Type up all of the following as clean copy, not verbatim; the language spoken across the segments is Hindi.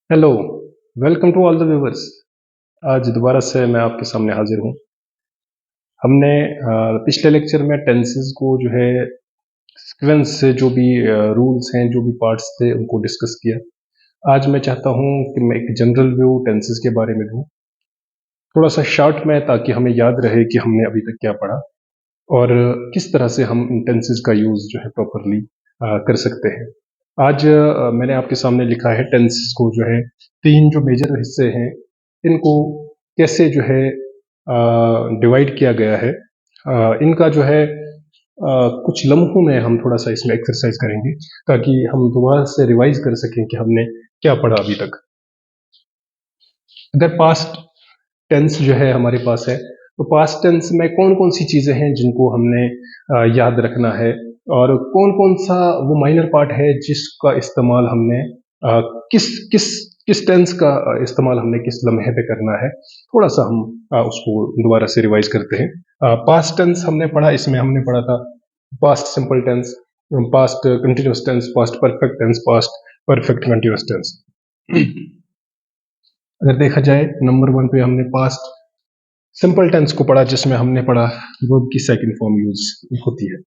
Hello, welcome to all the viewers. आज दोबारा से मैं आपके सामने हाजिर हूँ। हमने पिछले लेक्चर में टेंसेस को जो है सीक्वेंस से जो भी रूल्स हैं, जो भी पार्ट्स थे, उनको डिस्कस किया। आज मैं चाहता हूँ कि मैं एक जनरल व्यू टेंसेस के बारे में दूँ, थोड़ा सा शॉर्ट में, ताकि हमें याद रहे कि हमने अभी तक क्या पढ़ा और किस तरह से हम इन टेंसेस का यूज़ जो है प्रॉपरली कर सकते हैं। आज मैंने आपके सामने लिखा है टेंसेस को जो है 3 जो मेजर हिस्से हैं, इनको कैसे जो है डिवाइड किया गया है। इनका जो है कुछ लम्हों में हम थोड़ा सा इसमें एक्सरसाइज करेंगे, ताकि हम दोबारा से रिवाइज कर सकें कि हमने क्या पढ़ा अभी तक। अगर पास्ट टेंस जो है हमारे पास है, तो पास्ट टेंस में कौन कौन सी चीज़ें हैं जिनको हमने याद रखना है, और कौन कौन सा वो माइनर पार्ट है जिसका इस्तेमाल हमने किस किस किस टेंस का इस्तेमाल हमने किस लम्हे पे करना है। थोड़ा सा हम उसको दोबारा से रिवाइज करते हैं। पास्ट टेंस हमने पढ़ा, इसमें हमने पढ़ा था past simple tense, past continuous tense, past perfect tense, past perfect continuous tense. अगर देखा जाए, नंबर 1 पे हमने पास्ट सिंपल टेंस को पढ़ा, जिसमें हमने पढ़ा वर्ब की सेकंड फॉर्म यूज होती है।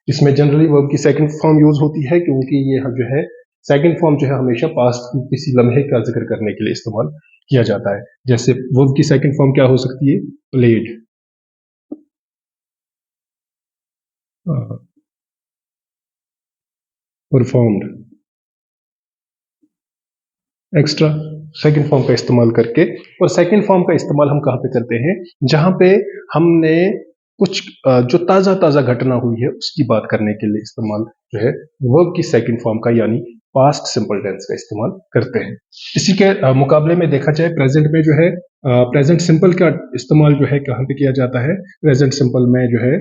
इसमें जनरली वर्ब की सेकंड फॉर्म यूज होती है, क्योंकि ये जो है सेकंड फॉर्म जो है हमेशा पास्ट की किसी लम्हे का जिक्र करने के लिए इस्तेमाल किया जाता है। जैसे वर्ब की सेकंड फॉर्म क्या हो सकती है? Played, performed, extra. Second form का इस्तेमाल करके, और सेकंड फॉर्म का इस्तेमाल हम कहाँ पे करते हैं? जहां पे हमने कुछ जो ताज़ा ताज़ा घटना हुई है उसकी बात करने के लिए इस्तेमाल जो है वर्ब की सेकंड फॉर्म का, यानी पास्ट सिंपल टेंस का इस्तेमाल करते हैं। इसी के मुकाबले में देखा जाए, प्रेजेंट में जो है प्रेजेंट सिंपल का इस्तेमाल जो है कहाँ पे किया जाता है? प्रेजेंट सिंपल में जो है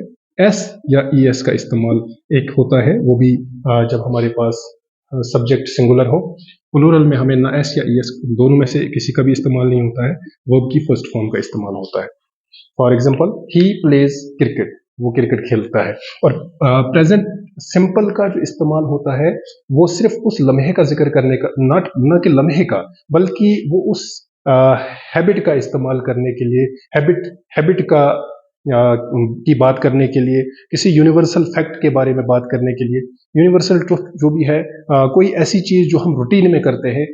एस या ई एस का इस्तेमाल एक होता है, वो भी जब हमारे पास सब्जेक्ट सिंगुलर हो। प्लूरल में हमें ना एस या ई एस दोनों में से किसी का भी इस्तेमाल नहीं होता है, वर्ब की फर्स्ट फॉर्म का इस्तेमाल होता है। For example, he plays cricket, वो क्रिकेट खेलता है। और प्रेजेंट सिंपल का जो इस्तेमाल होता है, वो सिर्फ उस लम्हे का जिक्र करने का, नॉट न कि लम्हे का, बल्कि वो उस हैबिट का इस्तेमाल करने के लिए, हैबिट हैबिट का की बात करने के लिए, किसी यूनिवर्सल फैक्ट के बारे में बात करने के लिए, यूनिवर्सल ट्रुथ जो भी है, कोई ऐसी चीज जो हम रूटीन में करते हैं,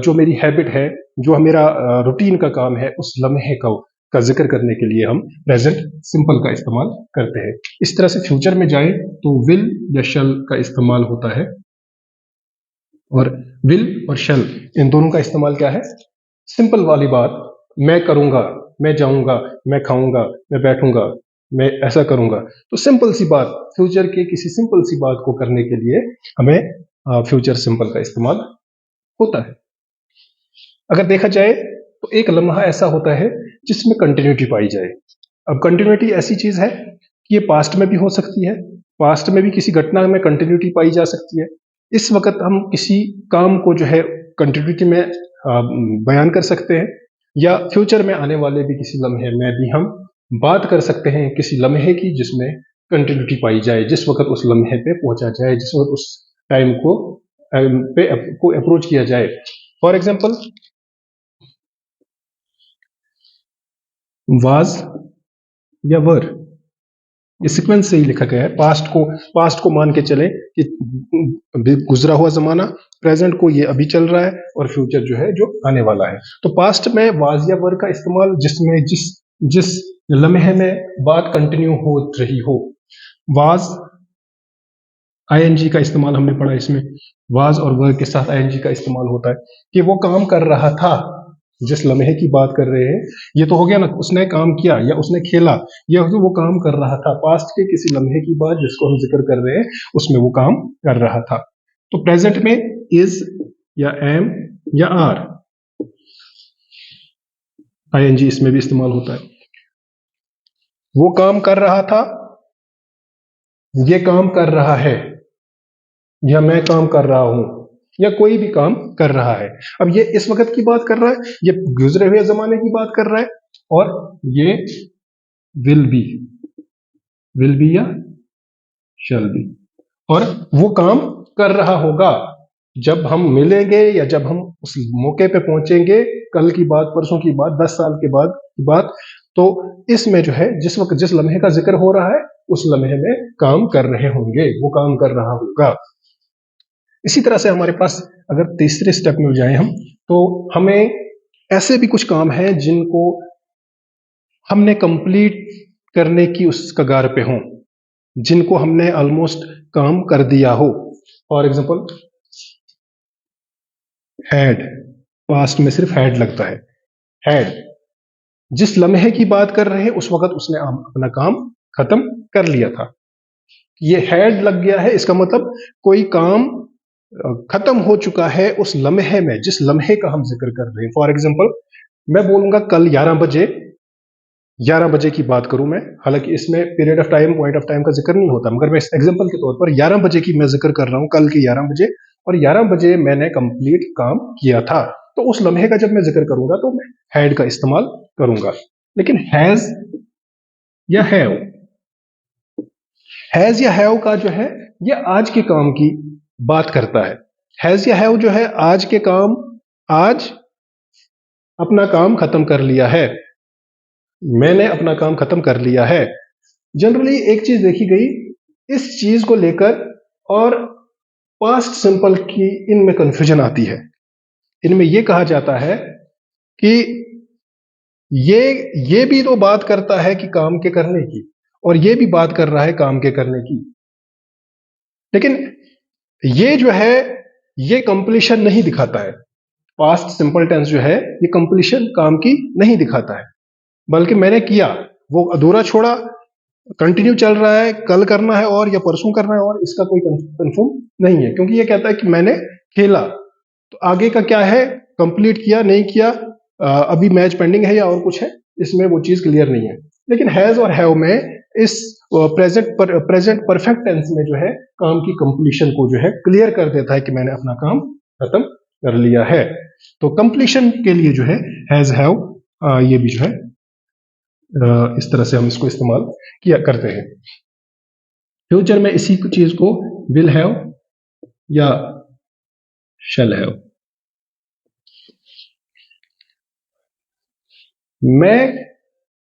जो मेरी हैबिट है, जो मेरा रूटीन का काम है, उस लम्हे का जिक्र करने के लिए हम प्रेजेंट सिंपल का इस्तेमाल करते हैं। इस तरह से फ्यूचर में जाए तो विल या शल का इस्तेमाल होता है, और विल और शल इन दोनों का इस्तेमाल क्या है? सिंपल वाली बात, मैं करूंगा, मैं जाऊंगा, मैं खाऊंगा, मैं बैठूंगा, मैं ऐसा करूंगा। तो सिंपल सी बात, फ्यूचर के किसी सिंपल सी बात को करने के लिए हमें फ्यूचर सिंपल का इस्तेमाल होता है। अगर देखा जाए तो एक लम्हा ऐसा होता है जिसमें कंटिन्यूटी पाई जाए। अब कंटिन्यूटी ऐसी चीज है कि ये पास्ट में भी हो सकती है, पास्ट में भी किसी घटना में कंटिन्यूटी पाई जा सकती है। इस वक्त हम किसी काम को जो है कंटिन्यूटी में बयान कर सकते हैं, या फ्यूचर में आने वाले भी किसी लम्हे में भी हम बात कर सकते हैं किसी लम्हे की जिसमें कंटिन्यूटी पाई जाए, जिस वक्त उस लम्हे पे पहुंचा जाए, जिस वक्त उस टाइम को अप्रोच किया जाए। फॉर एग्जाम्पल, वाज या वर, ये सीक्वेंस से ही लिखा गया है। पास्ट को मान के चले कि गुजरा हुआ जमाना, प्रेजेंट को ये अभी चल रहा है, और फ्यूचर जो है जो आने वाला है। तो पास्ट में वाज या वर का इस्तेमाल जिसमें जिस जिस लम्हे में बात कंटिन्यू हो रही हो। वाज, आईएनजी का इस्तेमाल हमने पढ़ा, इसमें वाज और वर के साथ आईएनजी का इस्तेमाल होता है कि वो काम कर रहा था। जिस लम्हे की बात कर रहे हैं, ये तो हो गया ना, उसने काम किया या उसने खेला, ये हो गया वो काम कर रहा था। पास्ट के किसी लम्हे की बात जिसको हम जिक्र कर रहे हैं, उसमें वो काम कर रहा था। तो प्रेजेंट में इज या एम या आर, आईएनजी इसमें भी इस्तेमाल होता है। वो काम कर रहा था, ये काम कर रहा है, या मैं काम कर रहा हूं, या कोई भी काम कर रहा है। अब ये इस वक्त की बात कर रहा है, ये गुजरे हुए जमाने की बात कर रहा है, और ये विल बी या शैल बी, और वो काम कर रहा होगा, जब हम मिलेंगे या जब हम उस मौके पे पहुंचेंगे, कल की बात, परसों की बात, 10 साल के बाद की बात, तो इसमें जो है जिस वक्त जिस लम्हे का जिक्र हो रहा है उस लम्हे में काम कर रहे होंगे, वो काम कर रहा होगा। इसी तरह से हमारे पास अगर तीसरे स्टेप में जाए हम, तो हमें ऐसे भी कुछ काम हैं जिनको हमने कंप्लीट करने की उस कगार पे हों, जिनको हमने ऑलमोस्ट काम कर दिया हो। फॉर एग्जाम्पल हैड, पास्ट में सिर्फ हैड लगता है। हैड, जिस लम्हे की बात कर रहे हैं उस वक्त उसने अपना काम खत्म कर लिया था। ये हैड लग गया है, इसका मतलब कोई काम खत्म हो चुका है उस लम्हे में, जिस लम्हे का हम जिक्र कर रहे हैं। फॉर एग्जाम्पल मैं बोलूंगा कल 11 बजे, 11 बजे की बात करूं मैं, हालांकि इसमें period of time, point of time का जिक्र नहीं होता, मगर मैं इस एग्जांपल के तौर पर 11 बजे की मैं जिक्र कर रहा हूं, कल के 11 बजे, और 11 बजे मैंने कंप्लीट काम किया था। तो उस लम्हे का जब मैं जिक्र करूंगा तो मैं हैड का इस्तेमाल करूंगा। लेकिन या हैव हैज या हैव का जो है ये आज के काम की बात करता है। हैज या हैव जो है आज के काम, आज अपना काम खत्म कर लिया है, मैंने अपना काम खत्म कर लिया है। जनरली एक चीज देखी गई इस चीज को लेकर, और पास्ट सिंपल की इनमें कंफ्यूजन आती है। इनमें यह कहा जाता है कि ये ये भी तो बात करता है कि काम के करने की, और ये भी बात कर रहा है काम के करने की, लेकिन ये जो है ये कंप्लीशन नहीं दिखाता है। पास्ट सिंपल टेंस जो है ये कंप्लीशन काम की नहीं दिखाता है, बल्कि मैंने किया वो अधूरा छोड़ा, कंटिन्यू चल रहा है, कल करना है और या परसों करना है, और इसका कोई कंफर्म नहीं है, क्योंकि ये कहता है कि मैंने खेला, तो आगे का क्या है, कंप्लीट किया नहीं किया, अभी मैच पेंडिंग है या और कुछ है, इसमें वो चीज क्लियर नहीं है। लेकिन हैज और हैव में इस प्रेजेंट परफेक्ट टेंस में जो है काम की कंप्लीशन को जो है क्लियर कर देता है कि मैंने अपना काम खत्म कर लिया है। तो कंप्लीशन के लिए जो है हैज हैव ये भी जो है इस तरह से हम इसको इस्तेमाल किया करते हैं। फ्यूचर में इसी चीज को विल हैव या शैल हैव।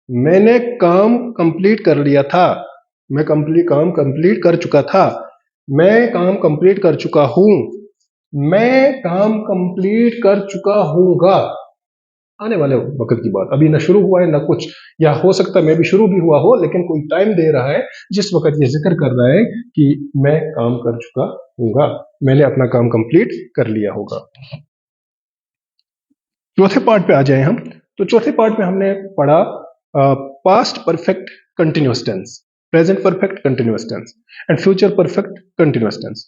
मैंने काम कंप्लीट कर लिया था, मैं काम कंप्लीट कर चुका था, मैं काम कंप्लीट कर चुका हूं, मैं काम कंप्लीट कर चुका हूंगा। आने वाले वक्त की बात, अभी ना शुरू हुआ है ना कुछ, या हो सकता है मैं भी शुरू भी हुआ हो, लेकिन कोई टाइम दे रहा है जिस वक्त ये जिक्र कर रहा है कि मैं काम कर चुका हूंगा, मैंने अपना काम कंप्लीट कर लिया होगा। चौथे पार्ट पे आ जाए हम, तो चौथे पार्ट में हमने पढ़ा past perfect continuous tense, present perfect continuous tense and future perfect continuous tense.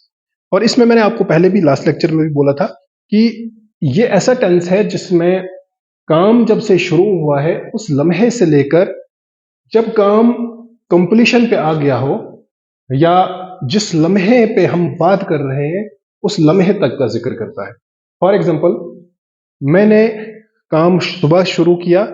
और इसमें मैंने आपको पहले भी लास्ट लेक्चर में भी बोला था कि ये ऐसा टेंस है जिसमें काम जब से शुरू हुआ है उस लम्हे से लेकर जब काम कंप्लीशन पे आ गया हो, या जिस लम्हे पे हम बात कर रहे हैं उस लम्हे तक का जिक्र करता है। फॉर एग्जाम्पल मैंने काम सुबह शुरू किया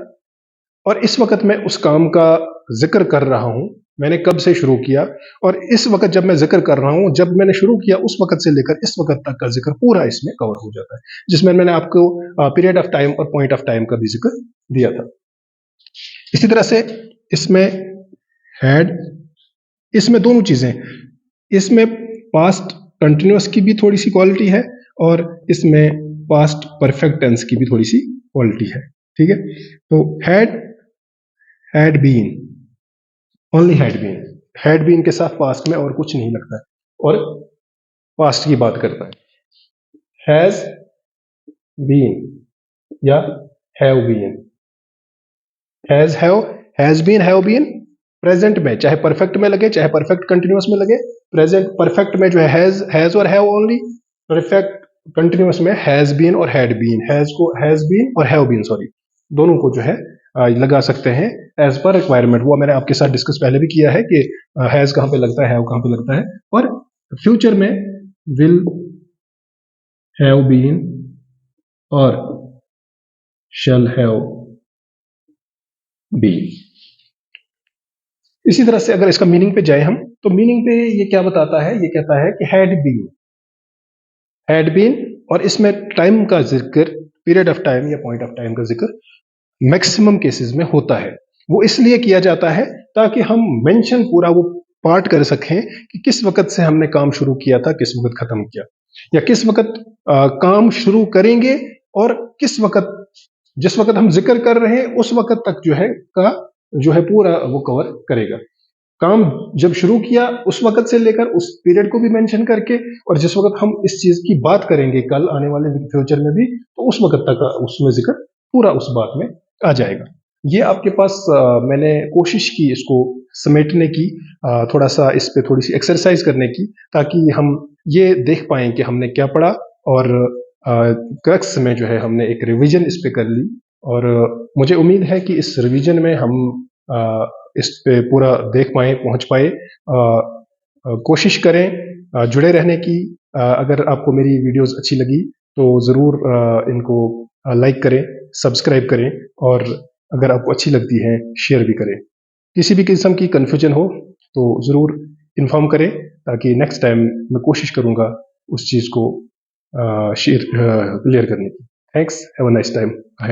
और इस वक्त मैं उस काम का जिक्र कर रहा हूं, मैंने कब से शुरू किया, और इस वक्त जब मैं जिक्र कर रहा हूं, जब मैंने शुरू किया उस वक्त से लेकर इस वक्त तक का जिक्र पूरा इसमें कवर हो जाता है, जिसमें मैंने आपको पीरियड ऑफ टाइम और पॉइंट ऑफ टाइम का भी जिक्र दिया था। इसी तरह से इसमें हैड, इसमें दोनों चीजें, इसमें पास्ट कंटिन्यूअस की भी थोड़ी सी क्वालिटी है और इसमें पास्ट परफेक्ट टेंस की भी थोड़ी सी क्वालिटी है। ठीक है, तो had been, only had been के साथ पास्ट में और कुछ नहीं लगता है, और पास्ट की बात करता है। हैज बीन या have been, has been have been present में, चाहे परफेक्ट में लगे चाहे परफेक्ट कंटिन्यूअस में लगे, प्रेजेंट परफेक्ट में जो है हैज और हैव ओनली, परफेक्ट कंटिन्यूअस में हैज बीन और हैड बीन, हैज बीन और हैव बीन सॉरी, दोनों को जो है लगा सकते हैं एज पर रिक्वायरमेंट। वो मैंने आपके साथ डिस्कस पहले भी किया है कि हैज कहां पे लगता है, हैव कहां पे लगता है, और फ्यूचर में विल हैव बीन और शैल हैव बीन। इसी तरह से अगर इसका मीनिंग पे जाए हम, तो मीनिंग पे ये क्या बताता है, ये कहता है कि हैड बीन, हैड बीन, और इसमें टाइम का जिक्र, पीरियड ऑफ टाइम या पॉइंट ऑफ टाइम का जिक्र मैक्सिमम केसेस में होता है। वो इसलिए किया जाता है ताकि हम मेंशन पूरा वो पार्ट कर सकें कि किस वक्त से हमने काम शुरू किया था, किस वक्त खत्म किया, या किस वक्त काम शुरू करेंगे, और किस वक्त, जिस वक्त हम जिक्र कर रहे हैं उस वक्त तक जो है पूरा वो कवर करेगा। काम जब शुरू किया उस वक्त से लेकर उस पीरियड को भी मेंशन करके, और जिस वक्त हम इस चीज की बात करेंगे कल आने वाले फ्यूचर में भी, तो उस वक्त तक उसमें जिक्र पूरा उस बात में आ जाएगा। ये आपके पास मैंने कोशिश की इसको समेटने की, थोड़ा सा इस पे थोड़ी सी एक्सरसाइज करने की, ताकि हम ये देख पाए कि हमने क्या पढ़ा, और क्रक्स में जो है हमने एक रिवीजन इस पे कर ली। और मुझे उम्मीद है कि इस रिवीजन में हम इस पे पूरा देख पाए, पहुंच पाए। कोशिश करें जुड़े रहने की। अगर आपको मेरी वीडियोस अच्छी लगी तो ज़रूर इनको लाइक करें, सब्सक्राइब करें, और अगर आपको अच्छी लगती है शेयर भी करें। किसी भी किस्म की कन्फ्यूजन हो तो ज़रूर इन्फॉर्म करें, ताकि नेक्स्ट टाइम मैं कोशिश करूँगा उस चीज़ को शेयर क्लियर करने की। Thanks, have a nice time ahead.